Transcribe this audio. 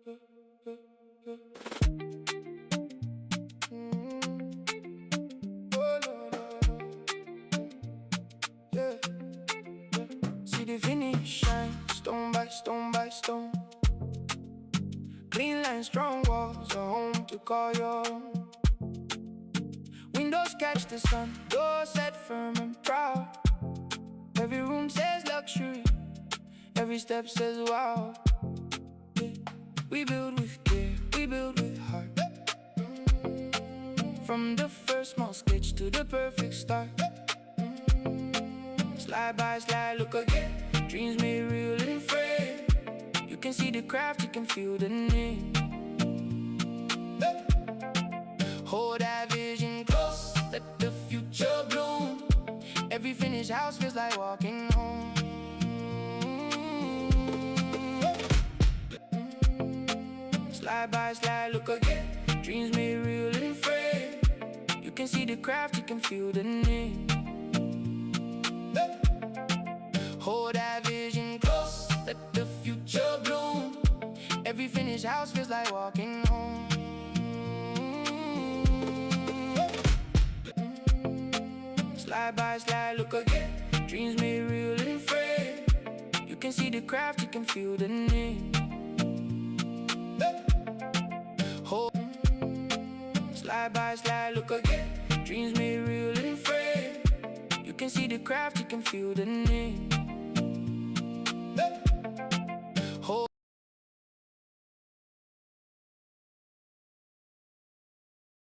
Yeah. See the finish shine, stone by stone by stone. Clean lines, strong walls, a home to call your own. Windows catch the sun, doors set firm and proud. Every room says luxury, every step says wow. We build with care, we build with heart. From the first small sketch to the perfect start. Slide by slide, look again. Dreams made real and frame. You can see the craft, you can feel the name. Hold that vision close, let the future bloom. Every finished house feels like walking home. Slide by slide, look again. Dreams made real and frame. You can see the craft, you can feel the name. Hold that vision close, let the future bloom. Every finished house feels like walking home. Slide by slide, look again. Dreams made real and frame. You can see the craft, you can feel the name. Slide by slide, look again. Dreams made real and frame. You can see the craft, you can feel the name.